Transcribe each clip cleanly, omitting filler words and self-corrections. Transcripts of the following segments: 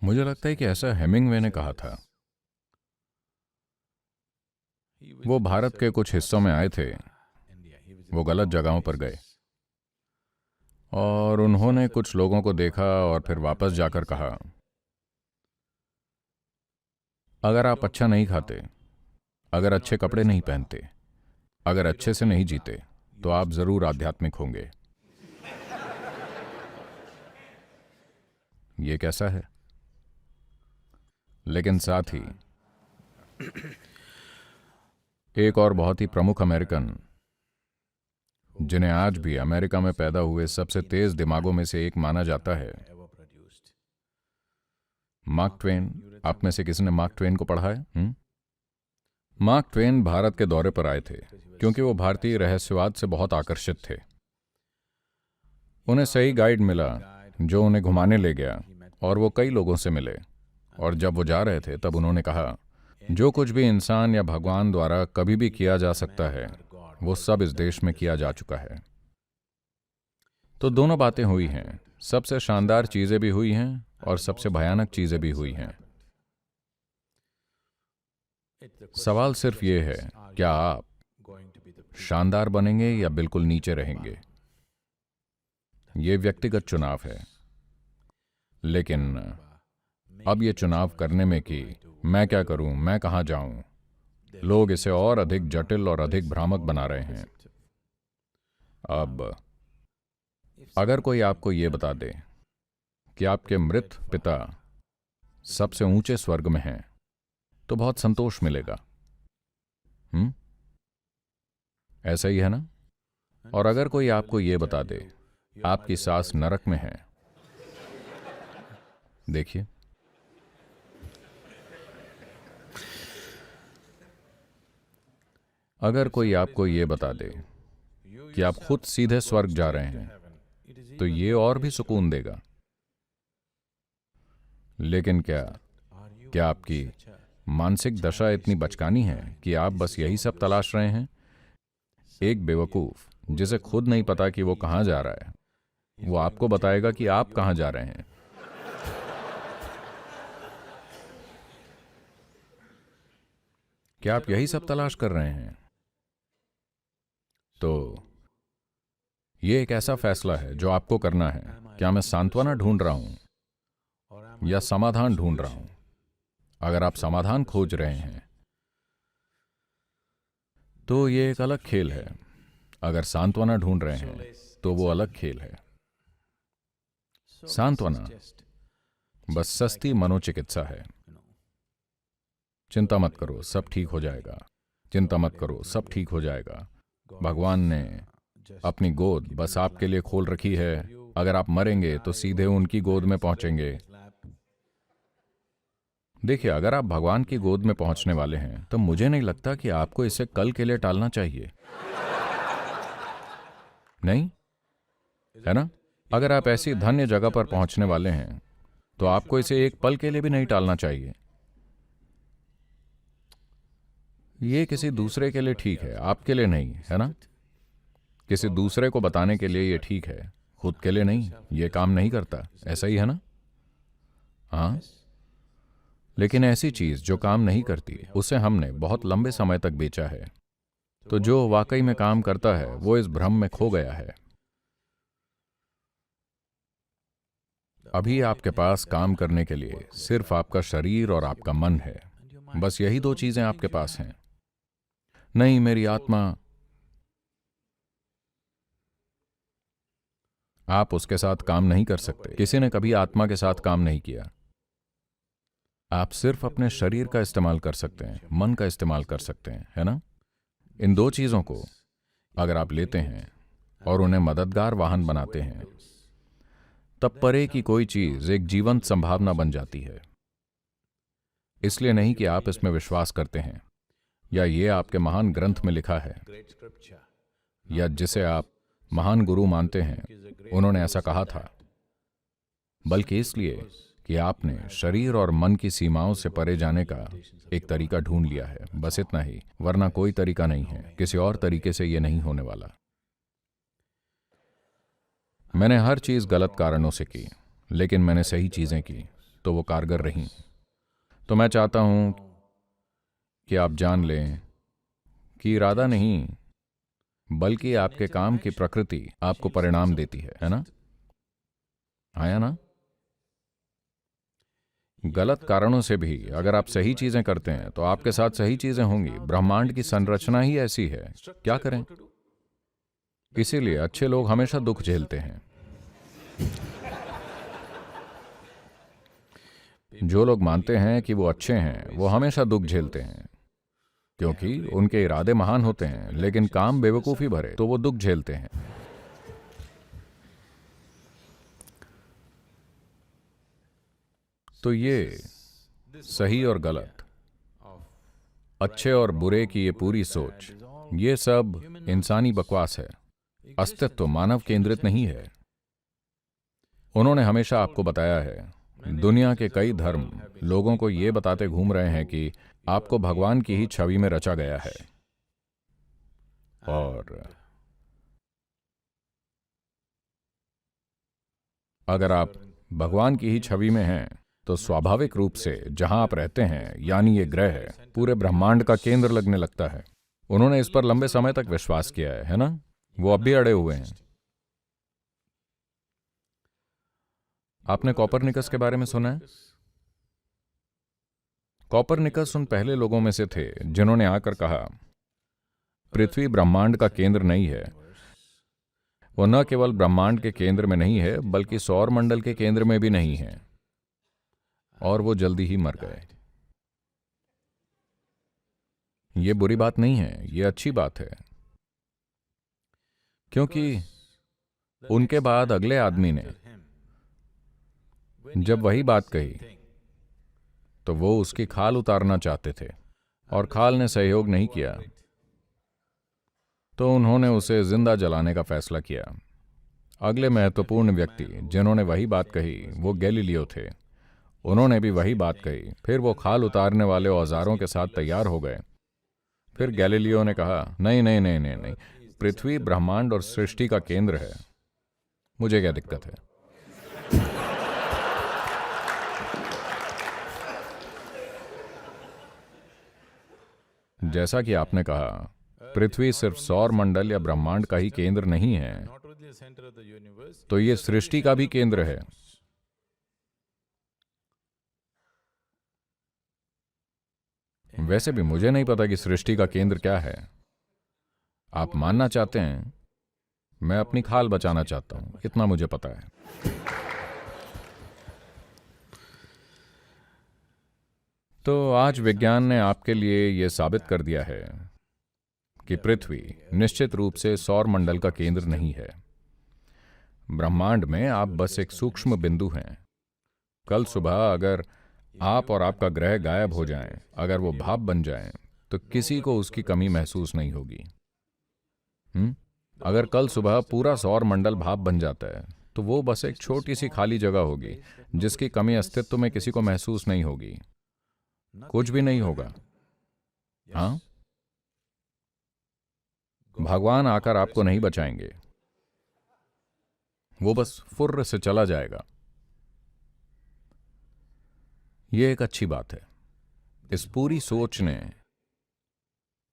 मुझे लगता है कि ऐसा हेमिंगवे ने कहा था। वो भारत के कुछ हिस्सों में आए थे, वो गलत जगहों पर गए और उन्होंने कुछ लोगों को देखा और फिर वापस जाकर कहा, अगर आप अच्छा नहीं खाते, अगर अच्छे कपड़े नहीं पहनते, अगर अच्छे से नहीं जीते, तो आप जरूर आध्यात्मिक होंगे। ये कैसा है? लेकिन साथ ही एक और बहुत ही प्रमुख अमेरिकन, जिन्हें आज भी अमेरिका में पैदा हुए सबसे तेज दिमागों में से एक माना जाता है, मार्क ट्वेन। आप में से किसी ने मार्क ट्वेन को पढ़ा है? मार्क ट्वेन भारत के दौरे पर आए थे क्योंकि वो भारतीय रहस्यवाद से बहुत आकर्षित थे। उन्हें सही गाइड मिला जो उन्हें घुमाने ले गया और वो कई लोगों से मिले, और जब वो जा रहे थे तब उन्होंने कहा, जो कुछ भी इंसान या भगवान द्वारा कभी भी किया जा सकता है वो सब इस देश में किया जा चुका है। तो दोनों बातें हुई हैं, सबसे शानदार चीजें भी हुई हैं और सबसे भयानक चीजें भी हुई हैं। सवाल सिर्फ ये है, क्या आप शानदार बनेंगे या बिल्कुल नीचे रहेंगे? ये व्यक्तिगत चुनाव है। लेकिन अब ये चुनाव करने में कि मैं क्या करूं, मैं कहां जाऊं, लोग इसे और अधिक जटिल और अधिक भ्रामक बना रहे हैं। अब अगर कोई आपको ये बता दे कि आपके मृत पिता सबसे ऊंचे स्वर्ग में हैं, तो बहुत संतोष मिलेगा। ऐसा ही है ना? और अगर कोई आपको ये बता दे आपकी सास नरक में है, देखिए, अगर कोई आपको ये बता दे कि आप खुद सीधे स्वर्ग जा रहे हैं, तो ये और भी सुकून देगा। लेकिन क्या आपकी मानसिक दशा इतनी बचकानी है कि आप बस यही सब तलाश रहे हैं? एक बेवकूफ जिसे खुद नहीं पता कि वो कहां जा रहा है, वो आपको बताएगा कि आप कहां जा रहे हैं। क्या आप यही सब तलाश कर रहे हैं? तो ये एक ऐसा फैसला है जो आपको करना है। क्या मैं सांत्वना ढूंढ रहा हूं या समाधान ढूंढ रहा हूं? अगर आप समाधान खोज रहे हैं तो ये एक अलग खेल है। अगर सांत्वना ढूंढ रहे हैं तो वो अलग खेल है। सांत्वना बस सस्ती मनोचिकित्सा है। चिंता मत करो, सब ठीक हो जाएगा। चिंता मत करो, सब ठीक हो जाएगा। भगवान ने अपनी गोद बस आपके लिए खोल रखी है। अगर आप मरेंगे तो सीधे उनकी गोद में पहुंचेंगे। देखिए, अगर आप भगवान की गोद में पहुंचने वाले हैं तो मुझे नहीं लगता कि आपको इसे कल के लिए टालना चाहिए। नहीं है ना? अगर आप ऐसी धन्य जगह पर पहुंचने वाले हैं तो आपको इसे एक पल के लिए भी नहीं टालना चाहिए। ये किसी दूसरे के लिए ठीक है, आपके लिए नहीं, है ना? किसी दूसरे को बताने के लिए ये ठीक है, खुद के लिए नहीं। ये काम नहीं करता, ऐसा ही है ना? हाँ। लेकिन ऐसी चीज जो काम नहीं करती, उसे हमने बहुत लंबे समय तक बेचा है। तो जो वाकई में काम करता है वो इस भ्रम में खो गया है। अभी आपके पास काम करने के लिए सिर्फ आपका शरीर और आपका मन है। बस यही दो चीजें आपके पास हैं। नहीं, मेरी आत्मा, आप उसके साथ काम नहीं कर सकते। किसी ने कभी आत्मा के साथ काम नहीं किया। आप सिर्फ अपने शरीर का इस्तेमाल कर सकते हैं, मन का इस्तेमाल कर सकते हैं, है ना? इन दो चीजों को अगर आप लेते हैं और उन्हें मददगार वाहन बनाते हैं, तब परे की कोई चीज एक जीवंत संभावना बन जाती है। इसलिए नहीं कि आप इसमें विश्वास करते हैं या ये आपके महान ग्रंथ में लिखा है या जिसे आप महान गुरु मानते हैं, उन्होंने ऐसा कहा था, बल्कि इसलिए कि आपने शरीर और मन की सीमाओं से परे जाने का एक तरीका ढूंढ लिया है। बस इतना ही, वरना कोई तरीका नहीं है। किसी और तरीके से यह नहीं होने वाला। मैंने हर चीज गलत कारणों से की, लेकिन मैंने सही चीजें की। तो वो कारगर रहीं। तो मैं चाहता हूं कि आप जान लें कि इरादा नहीं बल्कि आपके काम की प्रकृति आपको परिणाम देती है ना? आया ना? गलत कारणों से भी अगर आप सही चीजें करते हैं तो आपके साथ सही चीजें होंगी। ब्रह्मांड की संरचना ही ऐसी है, क्या करें? इसीलिए अच्छे लोग हमेशा दुख झेलते हैं। जो लोग मानते हैं कि वो अच्छे हैं वो हमेशा दुख झेलते हैं, क्योंकि उनके इरादे महान होते हैं लेकिन काम बेवकूफ़ी भरे, तो वो दुख झेलते हैं। तो ये सही और गलत, अच्छे और बुरे की ये पूरी सोच, ये सब इंसानी बकवास है। अस्तित्व मानव केंद्रित नहीं है। उन्होंने हमेशा आपको बताया है, दुनिया के कई धर्म लोगों को ये बताते घूम रहे हैं कि आपको भगवान की ही छवि में रचा गया है, और अगर आप भगवान की ही छवि में हैं तो स्वाभाविक रूप से जहां आप रहते हैं, यानी ये ग्रह है, पूरे ब्रह्मांड का केंद्र लगने लगता है। उन्होंने इस पर लंबे समय तक विश्वास किया है ना? वो अब भी अड़े हुए हैं। आपने कॉपरनिकस के बारे में सुना है? कॉपरनिकस उन पहले लोगों में से थे जिन्होंने आकर कहा, पृथ्वी ब्रह्मांड का केंद्र नहीं है। वो न केवल ब्रह्मांड के केंद्र में नहीं है बल्कि सौर मंडल के केंद्र में भी नहीं है। और वो जल्दी ही मर गए। ये बुरी बात नहीं है, ये अच्छी बात है, क्योंकि उनके बाद अगले आदमी ने जब वही बात कही तो वो उसकी खाल उतारना चाहते थे और खाल ने सहयोग नहीं किया, तो उन्होंने उसे जिंदा जलाने का फैसला किया। अगले महत्वपूर्ण व्यक्ति जिन्होंने वही बात कही वो गैलीलियो थे। उन्होंने भी वही बात कही। फिर वो खाल उतारने वाले औजारों के साथ तैयार हो गए। फिर गैलीलियो ने कहा, नहीं नहीं नहीं नहीं नहीं, पृथ्वी ब्रह्मांड और सृष्टि का केंद्र है, मुझे क्या दिक्कत है? जैसा कि आपने कहा, पृथ्वी सिर्फ सौर मंडल या ब्रह्मांड का ही केंद्र नहीं है, तो ये सृष्टि का भी केंद्र है। वैसे भी मुझे नहीं पता कि सृष्टि का केंद्र क्या है। आप मानना चाहते हैं, मैं अपनी खाल बचाना चाहता हूं, इतना मुझे पता है। तो आज विज्ञान ने आपके लिए यह साबित कर दिया है कि पृथ्वी निश्चित रूप से सौर मंडल का केंद्र नहीं है। ब्रह्मांड में आप बस एक सूक्ष्म बिंदु हैं। कल सुबह अगर आप और आपका ग्रह गायब हो जाएं, अगर वो भाप बन जाएं, तो किसी को उसकी कमी महसूस नहीं होगी। अगर कल सुबह पूरा सौर मंडल भाप बन जाता है तो वो बस एक छोटी सी खाली जगह होगी जिसकी कमी अस्तित्व में किसी को महसूस नहीं होगी। कुछ भी नहीं होगा। हाँ, भगवान आकर आपको नहीं बचाएंगे, वो बस फुर्र से चला जाएगा। ये एक अच्छी बात है। इस पूरी सोच ने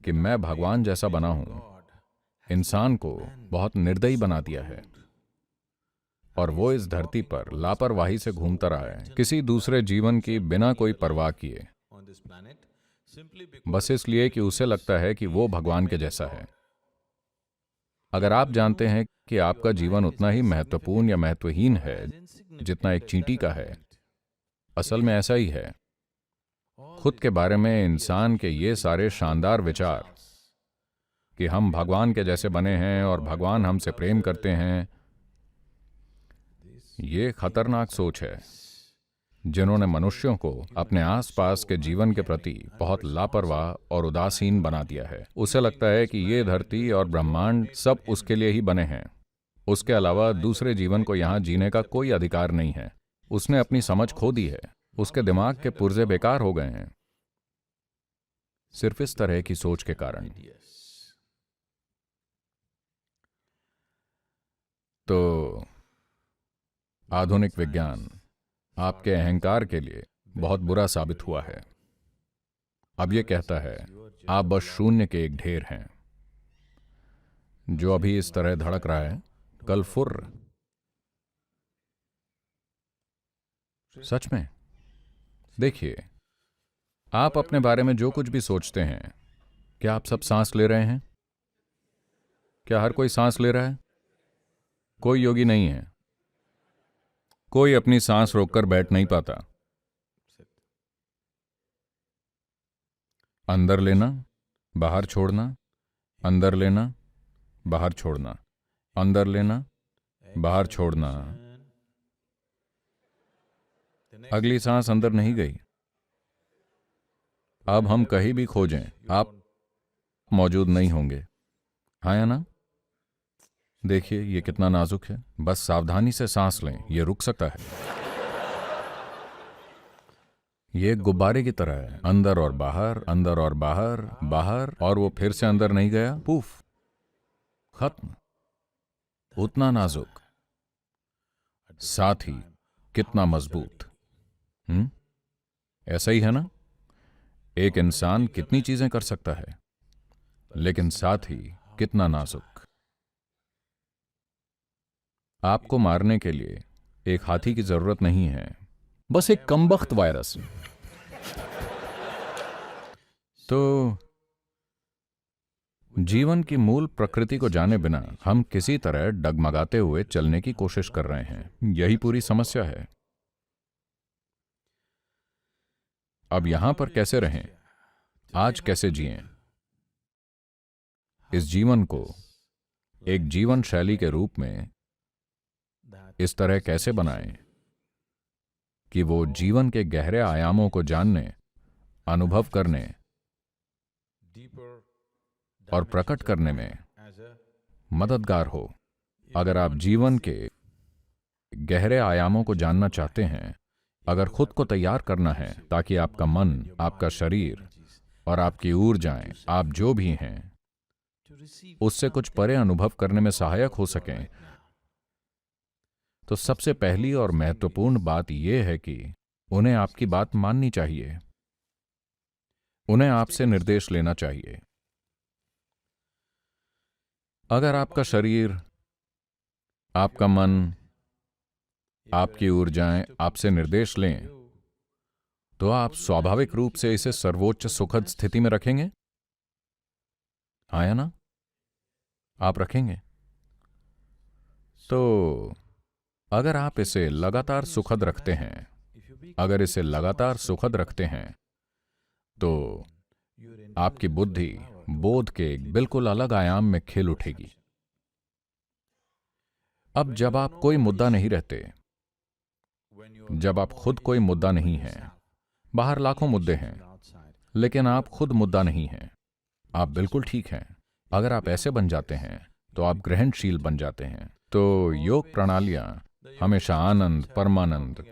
कि मैं भगवान जैसा बना हूं, इंसान को बहुत निर्दयी बना दिया है, और वो इस धरती पर लापरवाही से घूमता रहा है, किसी दूसरे जीवन की बिना कोई परवाह किए, बस इसलिए कि उसे लगता है कि वो भगवान के जैसा है। अगर आप जानते हैं कि आपका जीवन उतना ही महत्वपूर्ण या महत्वहीन है जितना एक चींटी का है, असल में ऐसा ही है। खुद के बारे में इंसान के ये सारे शानदार विचार कि हम भगवान के जैसे बने हैं और भगवान हमसे प्रेम करते हैं, ये खतरनाक सोच है जिन्होंने मनुष्यों को अपने आसपास के जीवन के प्रति बहुत लापरवाह और उदासीन बना दिया है। उसे लगता है कि ये धरती और ब्रह्मांड सब उसके लिए ही बने हैं, उसके अलावा दूसरे जीवन को यहाँ जीने का कोई अधिकार नहीं है। उसने अपनी समझ खो दी है, उसके दिमाग के पुर्जे बेकार हो गए हैं सिर्फ इस तरह की सोच के कारण। तो आधुनिक विज्ञान आपके अहंकार के लिए बहुत बुरा साबित हुआ है। अब ये कहता है आप बस शून्य के एक ढेर हैं। जो अभी इस तरह धड़क रहा है, कल फुर्र। सच में देखिए, आप अपने बारे में जो कुछ भी सोचते हैं, क्या आप सब सांस ले रहे हैं? क्या हर कोई सांस ले रहा है? कोई योगी नहीं है, कोई अपनी सांस रोककर बैठ नहीं पाता। अंदर लेना, बाहर छोड़ना, अंदर लेना, बाहर छोड़ना, अंदर लेना, बाहर छोड़ना। अगली सांस अंदर नहीं गई। अब हम कहीं भी खोजें, आप मौजूद नहीं होंगे। हाँ या ना? देखिए ये कितना नाजुक है। बस सावधानी से सांस लें, ये रुक सकता है। ये एक गुब्बारे की तरह है, अंदर और बाहर, अंदर और बाहर, बाहर, और वो फिर से अंदर नहीं गया, पूफ, खत्म। उतना नाजुक, साथ ही कितना मजबूत। ऐसा ही है ना? एक इंसान कितनी चीजें कर सकता है, लेकिन साथ ही कितना नाजुक। आपको मारने के लिए एक हाथी की जरूरत नहीं है, बस एक कमबख्त वायरस। तो जीवन की मूल प्रकृति को जाने बिना हम किसी तरह डगमगाते हुए चलने की कोशिश कर रहे हैं। यही पूरी समस्या है। अब यहां पर कैसे रहें? आज कैसे जिएं? इस जीवन को एक जीवन शैली के रूप में इस तरह कैसे बनाएं कि वो जीवन के गहरे आयामों को जानने, अनुभव करने और प्रकट करने में मददगार हो। अगर आप जीवन के गहरे आयामों को जानना चाहते हैं, अगर खुद को तैयार करना है ताकि आपका मन, आपका शरीर और आपकी ऊर्जाएं, आप जो भी हैं, उससे कुछ परे अनुभव करने में सहायक हो सकें, तो सबसे पहली और महत्वपूर्ण बात यह है कि उन्हें आपकी बात माननी चाहिए। उन्हें आपसे निर्देश लेना चाहिए। अगर आपका शरीर, आपका मन, आपकी ऊर्जाएं आपसे निर्देश लें, तो आप स्वाभाविक रूप से इसे सर्वोच्च सुखद स्थिति में रखेंगे। हाँ या ना? आप रखेंगे। तो अगर आप इसे लगातार सुखद रखते हैं, अगर इसे लगातार सुखद रखते हैं, तो आपकी बुद्धि बोध के एक बिल्कुल अलग आयाम में खिल उठेगी। अब जब आप कोई मुद्दा नहीं रहते, जब आप खुद कोई मुद्दा नहीं हैं, बाहर लाखों मुद्दे हैं, लेकिन आप खुद मुद्दा नहीं हैं, आप बिल्कुल ठीक हैं। अगर आप ऐसे बन जाते हैं, तो आप ग्रहणशील बन जाते हैं। तो योग प्रणालियां हमेशा आनंद, परमानंद,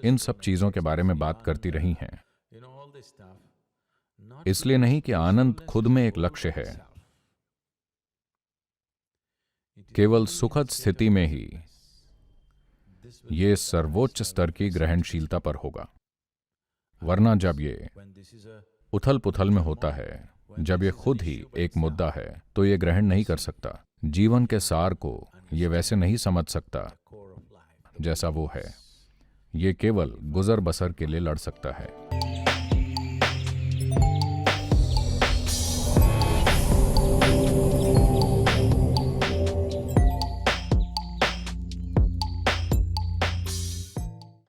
इन सब चीजों के बारे में बात करती रही हैं। इसलिए नहीं कि आनंद खुद में एक लक्ष्य है। केवल सुखद स्थिति में ही ये सर्वोच्च स्तर की ग्रहणशीलता पर होगा। वरना जब ये उथल पुथल में होता है, जब ये खुद ही एक मुद्दा है, तो ये ग्रहण नहीं कर सकता। जीवन के सार को ये वैसे नहीं समझ सकता जैसा वो है। ये केवल गुजर बसर के लिए लड़ सकता है।